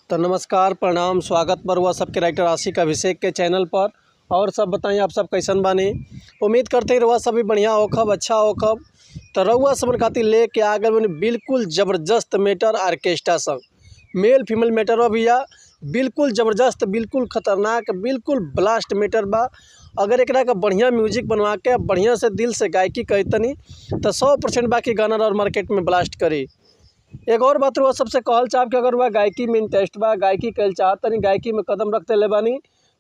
तो नमस्कार प्रणाम स्वागत पर हुआ सबके राइटर आशिक अभिषेक के चैनल पर। और सब बताइए आप सब कैसन बानी। उम्मीद करते हैं रउआ सब भी बढ़िया होखब अच्छा होखब। तो रउआ सब खातिर लेके आ गए बिल्कुल ज़बरदस्त मेटर आर्केस्ट्रा संग मेल फीमेल मेटर भैया, बिल्कुल ज़बरदस्त बिल्कुल खतरनाक बिल्कुल ब्लास्ट मेटर बा। अगर एक का बढ़िया म्यूजिक बनवा के बढ़िया से दिल से गायकी कहतनी तो 100% बाकी गाना और मार्केट में ब्लास्ट करी। एक और बात हुआ सबसे कहल चाहब कि अगर वह गायकी में इंटरेस्ट बा, गायकी कल चाहतनी, गायकी में कदम रखते ले बानी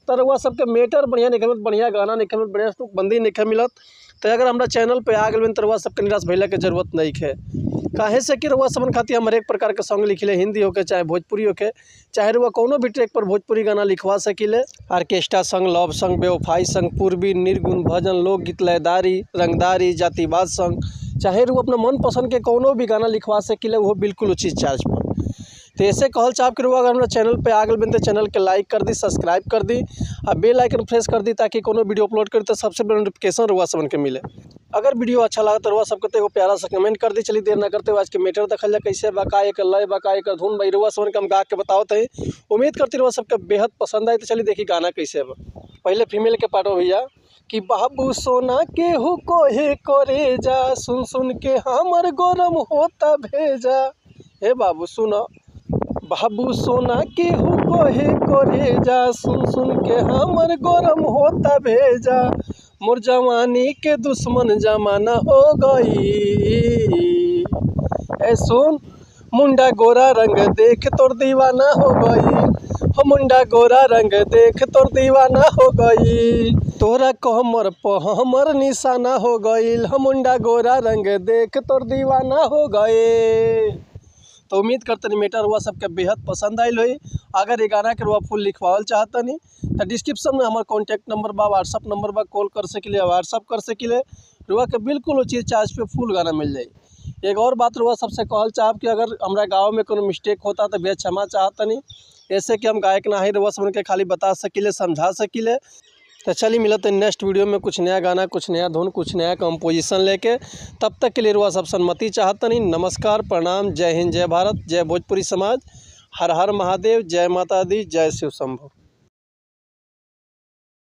तो वह सबके मेटर बढ़िया नहीं मिलत, बढ़िया गाना नहीं मिलत, बढ़िया बंदी नहीं मिलत। तो अगर हमारा चैनल पे आ गए तो वह सबके निराश भैया के जरूरत नहीं है। काहे से कि रउआ सबन खातिर हम हर एक प्रकार के सॉन्ग लिखिले, हिंदी होके चाहे भोजपुरी होके, चाहे रउआ कोनो भी ट्रैक पर भोजपुरी गाना लिखवा सकिले। आर्केस्ट्रा संग, लव संग, बेवफाई संग, पूर्वी, निर्गुण, भजन, लोकगीत, लयदारी, रंगदारी, जातिवाद संग, चाहे वो अपना मन पसंद के कोनो भी गाना लिखवा सकिले, वो बिल्कुल उचित चार्ज पर। तो ऐसे कहल चाहब कि अगर हमारा चैनल पे आ गए बन तो चैनल के लाइक कर दी, सब्सक्राइब कर दी और बेल आइकन प्रेस कर दी ताकि कोनो वीडियो अपलोड करी तो सबसे पहले नोटिफिकेशन रुआ सबन के मिले। अगर वीडियो अच्छा लगा तो रुआ सबके एगो प्यारा सा कमेंट कर दी। चलिए देर ना करते हुए आज के मेटर देखल जाए कैसे बका एक लय बका एक धुन भाई रुआ सबन के हम गा के बताओ थे। उम्मीद करती रुआ सबके बेहद पसंद आए। तो चलिए देखिए गाना कैसे बा। पहले फीमेल के पार्ट हो भैया कि बाबू सोना केहू को हे करे जा, सुन सुन के हमर गरम होता भेजा। हे बाबू सुनो, बाबू सोना केहू को हे करे जा, सुन सुन के हमर गरम होता भेजा। मोर जवानी के दुश्मन जमाना हो गई। ए सुन मुंडा गोरा रंग देख तोर दीवाना हो गई, हो मुंडा गोरा रंग देख तोर दीवाना हो गई। तोरा कमर पर हमर निशाना हो गईल, हो मुंडा गोरा रंग देख तोर दीवाना हो गए। तो उम्मीद करते मेटर हुआ सबके बेहद पसंद आयल हुई। अगर ये गाना के रुआ फुल लिखवाल चाहतनी तो डिस्क्रिप्शन में हमारा कॉन्टैक्ट नंबर बा, व्हाट्सअप नंबर बा, कॉल कर सकिले, व्हाट्सअप कर सकिले। रुआ के बिल्कुल उचित चार्ज पे फुल गाना मिल जाए। एक और बात रुआ सबसे कहल चाहब कि अगर हमारा गाँव में कोनो मिस्टेक होता तो बेहद क्षमा चाहतनी। ऐसे कि हम गायक ना ही रुआ सबन के खाली बता सकिले, समझा सकिले। तो चलिए मिलते हैं नेक्स्ट वीडियो में कुछ नया गाना, कुछ नया धुन, कुछ नया कंपोजिशन लेके। तब तक के लिए रुआ सब सन्मति चाहतनी। नमस्कार प्रणाम, जय हिंद, जय भारत, जय भोजपुरी समाज, हर हर महादेव, जय माता दी, जय शिव शंभु।